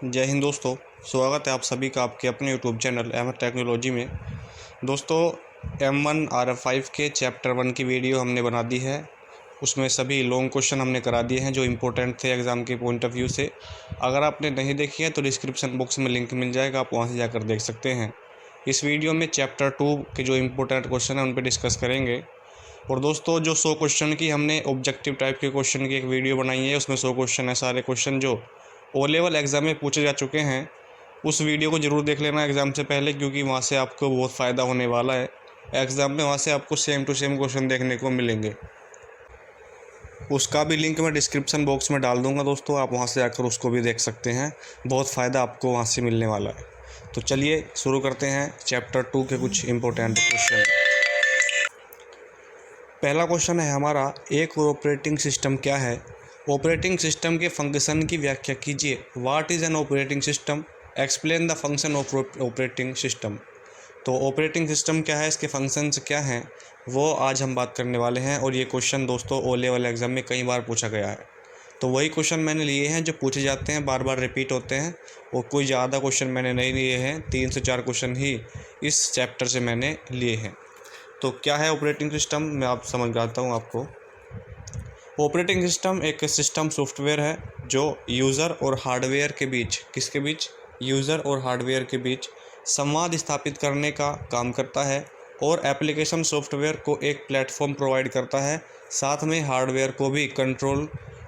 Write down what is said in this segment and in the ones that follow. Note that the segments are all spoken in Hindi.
जय हिंद दोस्तों। स्वागत है आप सभी का आपके अपने यूट्यूब चैनल अहमद टेक्नोलॉजी में। दोस्तों M1 RF5 के चैप्टर 1 की वीडियो हमने बना दी है। उसमें सभी लॉन्ग क्वेश्चन हमने करा दिए हैं जो इम्पोर्टेंट थे एग्ज़ाम के पॉइंट ऑफ व्यू से। अगर आपने नहीं देखी है तो डिस्क्रिप्शन बॉक्स में लिंक मिल जाएगा, आप वहाँ से जाकर देख सकते हैं। इस वीडियो में चैप्टर 2 के जो इम्पोर्टेंट क्वेश्चन हैं उन पर डिस्कस करेंगे। और दोस्तों जो 100 क्वेश्चन की हमने ऑब्जेक्टिव टाइप के क्वेश्चन की एक वीडियो बनाई है, उसमें 100 क्वेश्चन है, सारे क्वेश्चन जो ओ लेवल एग्ज़ाम में पूछे जा चुके हैं। उस वीडियो को ज़रूर देख लेना एग्ज़ाम से पहले, क्योंकि वहाँ से आपको बहुत फ़ायदा होने वाला है। एग्ज़ाम में वहाँ से आपको सेम टू सेम क्वेश्चन देखने को मिलेंगे। उसका भी लिंक मैं डिस्क्रिप्शन बॉक्स में डाल दूँगा दोस्तों, आप वहाँ से आकर उसको भी देख सकते हैं। बहुत फ़ायदा आपको वहाँ से मिलने वाला है। तो चलिए शुरू करते हैं चैप्टर 2 के कुछ इम्पोर्टेंट क्वेश्चन। पहला क्वेश्चन है हमारा, एक ऑपरेटिंग सिस्टम क्या है? ऑपरेटिंग सिस्टम के फंक्शन की व्याख्या कीजिए। What is an operating system? Explain the function of operating system. तो ऑपरेटिंग सिस्टम क्या है, इसके फंक्शंस क्या हैं, वो आज हम बात करने वाले हैं। और ये क्वेश्चन दोस्तों ओ लेवल एग्ज़ाम में कई बार पूछा गया है। तो वही क्वेश्चन मैंने लिए हैं जो पूछे जाते हैं, बार बार रिपीट होते हैं। और कोई ज़्यादा क्वेश्चन मैंने नहीं लिए हैं, 3 से 4 क्वेश्चन ही इस चैप्टर से मैंने लिए हैं। तो क्या है ऑपरेटिंग सिस्टम, मैं आप समझ आता हूँ आपको। ऑपरेटिंग सिस्टम एक सिस्टम सॉफ्टवेयर है जो यूज़र और हार्डवेयर के बीच, किसके बीच? यूज़र और हार्डवेयर के बीच संवाद स्थापित करने का काम करता है और एप्लीकेशन सॉफ्टवेयर को एक प्लेटफॉर्म प्रोवाइड करता है। साथ में हार्डवेयर को भी कंट्रोल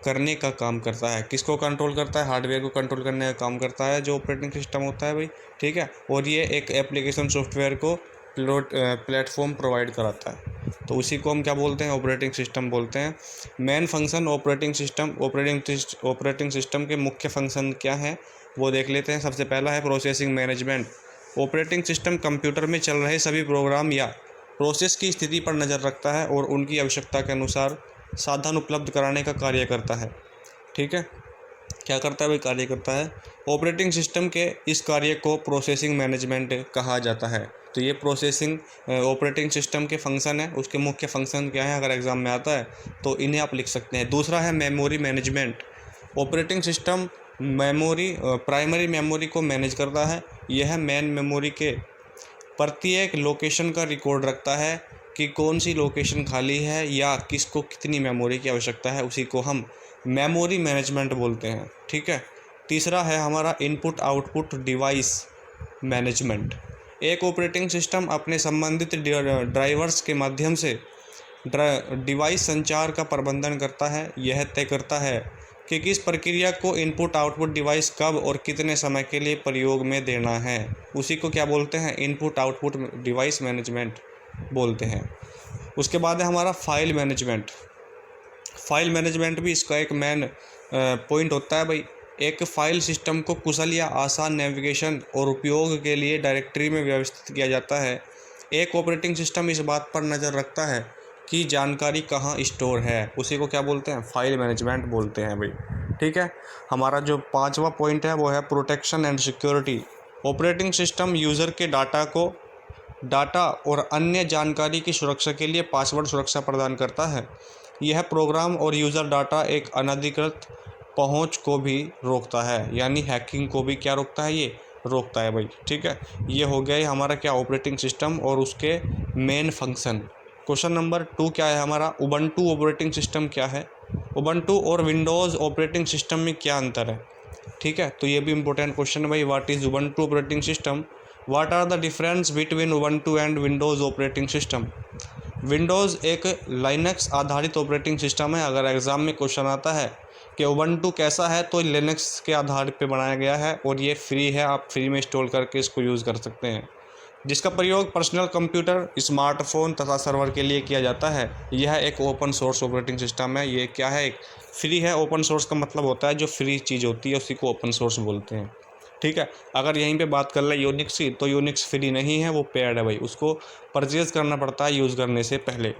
करने का काम करता है। किसको कंट्रोल करता है? हार्डवेयर को कंट्रोल करने का काम करता है जो ऑपरेटिंग सिस्टम होता है भाई, ठीक है। और ये एक एप्लीकेशन सॉफ्टवेयर को प्लेटफॉर्म प्रोवाइड कराता है। तो उसी को हम क्या बोलते हैं? ऑपरेटिंग सिस्टम बोलते हैं। मेन फंक्शन ऑपरेटिंग सिस्टम के मुख्य फंक्शन क्या है वो देख लेते हैं। सबसे पहला है processing management. Operating system computer में चल रहे सभी प्रोग्राम या प्रोसेस की स्थिति पर नज़र रखता है और उनकी आवश्यकता के अनुसार साधन उपलब्ध कराने का कार्य करता है, ठीक है। क्या करता है भाई? कार्य करता है। ऑपरेटिंग सिस्टम के इस कार्य को प्रोसेसिंग मैनेजमेंट कहा जाता है। तो ये प्रोसेसिंग ऑपरेटिंग सिस्टम के फंक्शन है, उसके मुख्य फंक्शन क्या है, अगर एग्ज़ाम में आता है तो इन्हें आप लिख सकते हैं। दूसरा है memory management. Operating system primary memory को मैनेज करता है। यह मेन मेमोरी के प्रत्येक लोकेशन का रिकॉर्ड रखता है कि कौन सी लोकेशन खाली है या किसको कितनी मेमोरी की आवश्यकता है, उसी को हम मेमोरी मैनेजमेंट बोलते हैं, ठीक है। तीसरा है हमारा इनपुट आउटपुट डिवाइस मैनेजमेंट। एक ऑपरेटिंग सिस्टम अपने संबंधित ड्राइवर्स के माध्यम से डिवाइस संचार का प्रबंधन करता है। यह तय करता है कि किस प्रक्रिया को इनपुट आउटपुट डिवाइस कब और कितने समय के लिए प्रयोग में देना है, उसी को क्या बोलते हैं? इनपुट आउटपुट डिवाइस मैनेजमेंट बोलते हैं। उसके बाद है हमारा फाइल मैनेजमेंट। फाइल मैनेजमेंट भी इसका एक मेन पॉइंट होता है भाई। एक फाइल सिस्टम को कुशल या आसान नेविगेशन और उपयोग के लिए डायरेक्टरी में व्यवस्थित किया जाता है। एक ऑपरेटिंग सिस्टम इस बात पर नज़र रखता है कि जानकारी कहाँ स्टोर है, उसी को क्या बोलते हैं? फाइल मैनेजमेंट बोलते हैं भाई, ठीक है। हमारा जो 5वां पॉइंट है वो है protection and security. Operating system user के डाटा और अन्य जानकारी की सुरक्षा के लिए पासवर्ड सुरक्षा प्रदान करता है। यह प्रोग्राम और यूज़र डाटा एक अनधिकृत पहुंच को भी रोकता है, यानी हैकिंग को भी क्या रोकता है? ये रोकता है भाई, ठीक है। ये हो गया हमारा क्या? ऑपरेटिंग सिस्टम और उसके मेन फंक्शन। क्वेश्चन नंबर 2 क्या है हमारा? उबंटू ऑपरेटिंग सिस्टम क्या है? उबंटू और विंडोज़ ऑपरेटिंग सिस्टम में क्या अंतर है, ठीक है। तो ये भी इंपॉर्टेंट क्वेश्चन है भाई। What is Ubuntu operating system? What are the difference between Ubuntu and Windows operating system? Windows एक लाइनक्स आधारित ऑपरेटिंग सिस्टम है। अगर एग्ज़ाम में क्वेश्चन आता है कि उबंटू कैसा है, तो लिनक्स के आधार पे बनाया गया है और ये फ्री है, आप फ्री में इंस्टॉल करके इसको यूज़ कर सकते हैं। जिसका प्रयोग पर्सनल कंप्यूटर, स्मार्टफोन तथा सर्वर के लिए किया जाता है। यह एक ओपन सोर्स ऑपरेटिंग सिस्टम है। ये क्या है? एक फ्री है। ओपन सोर्स का मतलब होता है जो फ्री चीज़ होती है उसी को ओपन सोर्स बोलते हैं, ठीक है। अगर यहीं पे बात कर ले यूनिक्स की, तो यूनिक्स फ्री नहीं है, वो पेड है भाई, उसको परचेज़ करना पड़ता है यूज़ करने से पहले।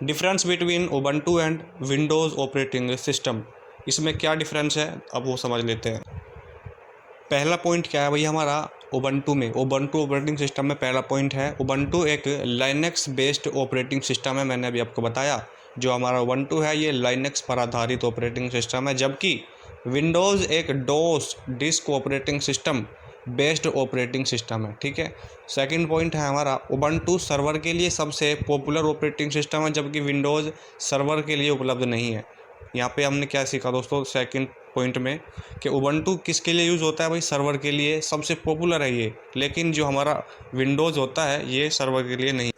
Difference between Ubuntu and Windows operating system, इसमें क्या डिफरेंस है अब वो समझ लेते हैं। पहला पॉइंट क्या है भाई हमारा? उबंटू में, उबंटू ऑपरेटिंग सिस्टम में पहला पॉइंट है, उबंटू एक लाइनक्स बेस्ड ऑपरेटिंग सिस्टम है। मैंने अभी आपको बताया जो हमारा उबंटू है ये लाइनक्स पर आधारित ऑपरेटिंग सिस्टम है, जबकि विंडोज़ एक DOS disk operating system based operating system है, ठीक है। सेकंड पॉइंट है हमारा उबंटू सर्वर के लिए सबसे पॉपुलर ऑपरेटिंग सिस्टम है, जबकि विंडोज़ सर्वर के लिए उपलब्ध नहीं है। यहाँ पे हमने क्या सीखा दोस्तों सेकंड पॉइंट में कि उबंटू किसके लिए यूज़ होता है भाई, सर्वर के लिए सबसे पॉपुलर है ये, लेकिन जो हमारा विंडोज़ होता है ये सर्वर के लिए नहीं।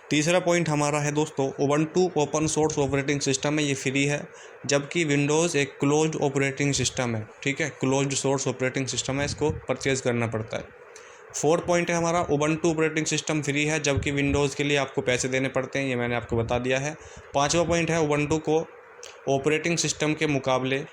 तीसरा पॉइंट हमारा है दोस्तों Ubuntu open source operating system है, ये फ्री है, जबकि विंडोज़ एक क्लोज्ड ऑपरेटिंग सिस्टम है, ठीक है, क्लोज्ड सोर्स ऑपरेटिंग सिस्टम है, इसको परचेज़ करना पड़ता है। फोर्थ पॉइंट है हमारा उबंटू ऑपरेटिंग सिस्टम फ्री है, जबकि विंडोज़ के लिए आपको पैसे देने पड़ते हैं, ये मैंने आपको बता दिया है। पाँचवा पॉइंट है उबंटू को ऑपरेटिंग सिस्टम के मुकाबले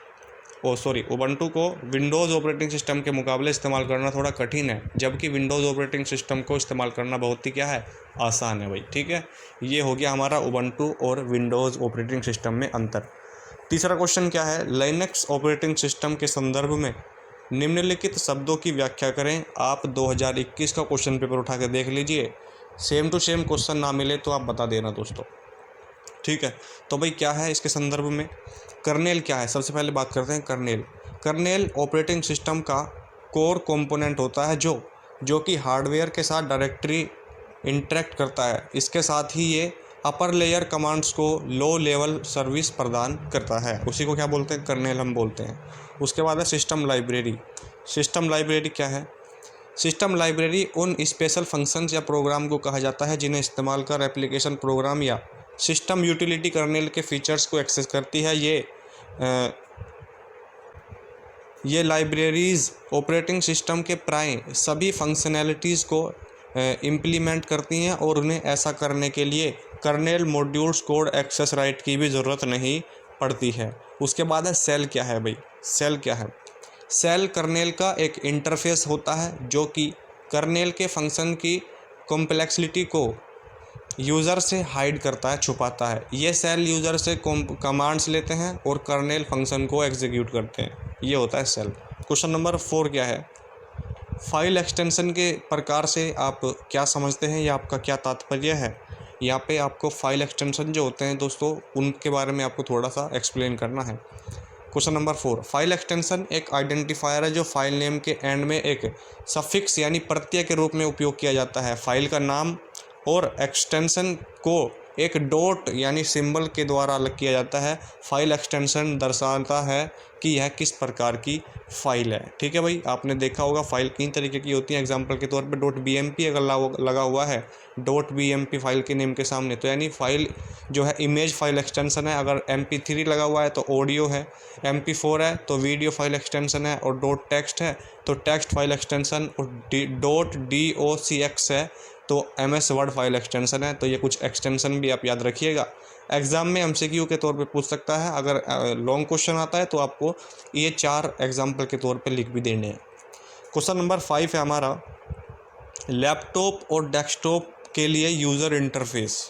उबंटू को विंडोज़ ऑपरेटिंग सिस्टम के मुकाबले इस्तेमाल करना थोड़ा कठिन है, जबकि विंडोज़ ऑपरेटिंग सिस्टम को इस्तेमाल करना बहुत ही क्या है, आसान है भाई, ठीक है। ये हो गया हमारा उबंटू और विंडोज़ ऑपरेटिंग सिस्टम में अंतर। तीसरा क्वेश्चन क्या है, लिनक्स ऑपरेटिंग सिस्टम के संदर्भ में निम्नलिखित शब्दों की व्याख्या करें। आप 2021 का क्वेश्चन पेपर उठा के देख लीजिए, सेम टू सेम क्वेश्चन ना मिले तो आप बता देना दोस्तों, ठीक है। तो भाई क्या है इसके संदर्भ में, कर्नेल क्या है, सबसे पहले बात करते हैं कर्नेल। कर्नेल ऑपरेटिंग सिस्टम का कोर कंपोनेंट होता है जो कि हार्डवेयर के साथ डायरेक्टली इंटरेक्ट करता है। इसके साथ ही ये अपर लेयर कमांड्स को लो लेवल सर्विस प्रदान करता है, उसी को क्या बोलते हैं, कर्नेल हम बोलते हैं। उसके बाद है सिस्टम लाइब्रेरी। सिस्टम लाइब्रेरी क्या है, सिस्टम लाइब्रेरी उन स्पेशल फंक्शंस या प्रोग्राम को कहा जाता है जिन्हें इस्तेमाल कर एप्लीकेशन प्रोग्राम या सिस्टम यूटिलिटी कर्नेल के फीचर्स को एक्सेस करती है। ये लाइब्रेरीज़ ऑपरेटिंग सिस्टम के प्राय सभी फंक्शनैलिटीज़ को इम्प्लीमेंट करती हैं और उन्हें ऐसा करने के लिए kernel modules code access right की भी ज़रूरत नहीं पड़ती है। उसके बाद है सेल क्या है भाई, सेल क्या है, सेल कर्नेल का एक इंटरफेस होता है जो कि कर्नेल के फंक्शन की कॉम्प्लेक्सिटी को यूज़र से हाइड करता है, छुपाता है। ये सेल यूज़र से कमांड्स लेते हैं और कर्नेल फंक्शन को एग्जीक्यूट करते हैं, ये होता है सेल। क्वेश्चन नंबर 4 क्या है, फाइल एक्सटेंशन के प्रकार से आप क्या समझते हैं या आपका क्या तात्पर्य है। यहाँ पे आपको फाइल एक्सटेंशन जो होते हैं दोस्तों उनके बारे में आपको थोड़ा सा एक्सप्लेन करना है। क्वेश्चन नंबर 4, फाइल एक्सटेंशन एक आइडेंटिफायर है जो फाइल नेम के एंड में एक सफिक्स यानी प्रत्यय के रूप में उपयोग किया जाता है। फाइल का नाम और एक्सटेंशन को एक डॉट यानी सिंबल के द्वारा अलग किया जाता है। फाइल एक्सटेंशन दर्शाता है कि यह किस प्रकार की फ़ाइल है, ठीक है भाई। आपने देखा होगा फाइल कई तरीके की होती हैं, एग्जांपल के तौर पे .bmp अगर लगा हुआ है .bmp फाइल के नेम के सामने, तो यानी फाइल जो है इमेज फाइल एक्सटेंशन है। अगर mp3 लगा हुआ है तो ऑडियो है, mp4 है तो वीडियो फाइल एक्सटेंशन है, और .text है तो टेक्स्ट फाइल एक्सटेंशन, और .docx है तो MS वर्ड फाइल एक्सटेंशन है। तो ये कुछ एक्सटेंशन भी आप याद रखिएगा, एग्ज़ाम में MCQ के तौर पे पूछ सकता है। अगर लॉन्ग क्वेश्चन आता है तो आपको ये 4 एग्जाम्पल के तौर पे लिख भी देने हैं। क्वेश्चन नंबर 5 है हमारा, लैपटॉप और डेस्कटॉप के लिए user interface.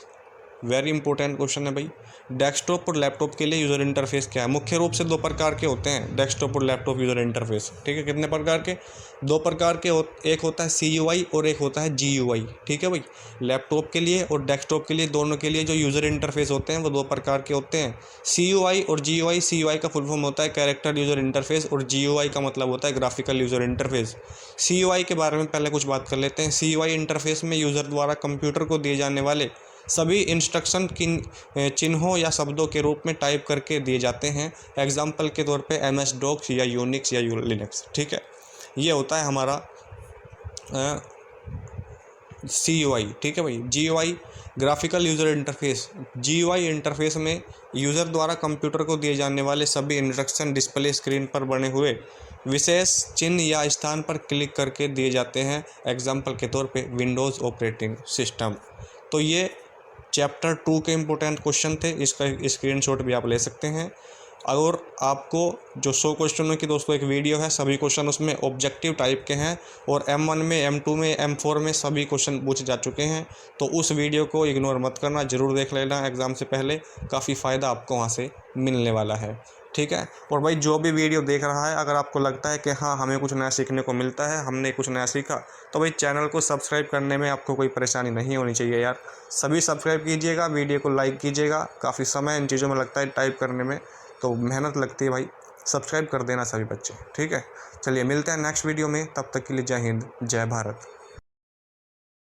Very important question है भाई। डेस्कटॉप और लैपटॉप के लिए यूज़र इंटरफेस क्या है। मुख्य रूप से 2 प्रकार के होते हैं डेस्कटॉप और लैपटॉप यूज़र इंटरफेस, ठीक है। कितने प्रकार के, 2 प्रकार के एक होता है CUI और एक होता है GUI, ठीक है भाई। लैपटॉप के लिए और डेस्कटॉप के लिए, दोनों के लिए जो यूज़र इंटरफेस होते हैं वो 2 प्रकार के होते हैं, CUI और GUI। CUI का फुल फॉर्म होता है कैरेक्टर यूज़र इंटरफेस और GUI का मतलब होता है ग्राफिकल यूज़र इंटरफेस। CUI के बारे में पहले कुछ बात कर लेते हैं। CUI इंटरफेस में यूज़र द्वारा कंप्यूटर को दिए जाने वाले सभी इंस्ट्रक्शन चिन्हों या शब्दों के रूप में टाइप करके दिए जाते हैं, एग्जाम्पल के तौर पे MS DOS या यूनिक्स या लिनक्स, ठीक है। ये होता है हमारा CUI, ठीक है भाई। GUI graphical user interface. GUI interface में यूज़र द्वारा कंप्यूटर को दिए जाने वाले सभी इंस्ट्रक्शन डिस्प्ले स्क्रीन पर बने हुए विशेष चिन्ह या स्थान पर क्लिक करके दिए जाते हैं, एग्जाम्पल के तौर पे विंडोज़ ऑपरेटिंग सिस्टम। तो ये चैप्टर 2 के इम्पोर्टेंट क्वेश्चन थे, इसका स्क्रीनशॉट भी आप ले सकते हैं। और आपको जो 100 क्वेश्चनों की दोस्तों एक वीडियो है, सभी क्वेश्चन उसमें ऑब्जेक्टिव टाइप के हैं और M1 में, M2 में, M4 में सभी क्वेश्चन पूछे जा चुके हैं। तो उस वीडियो को इग्नोर मत करना, ज़रूर देख लेना एग्ज़ाम से पहले, काफ़ी फ़ायदा आपको वहाँ से मिलने वाला है, ठीक है। और भाई जो भी वीडियो देख रहा है, अगर आपको लगता है कि हाँ हमें कुछ नया सीखने को मिलता है, हमने कुछ नया सीखा, तो भाई चैनल को सब्सक्राइब करने में आपको कोई परेशानी नहीं होनी चाहिए यार। सभी सब्सक्राइब कीजिएगा, वीडियो को लाइक कीजिएगा। काफ़ी समय इन चीज़ों में लगता है टाइप करने में, तो मेहनत लगती है भाई, सब्सक्राइब कर देना सभी बच्चे, ठीक है। चलिए मिलते हैं नेक्स्ट वीडियो में, तब तक के लिए जय हिंद, जय भारत।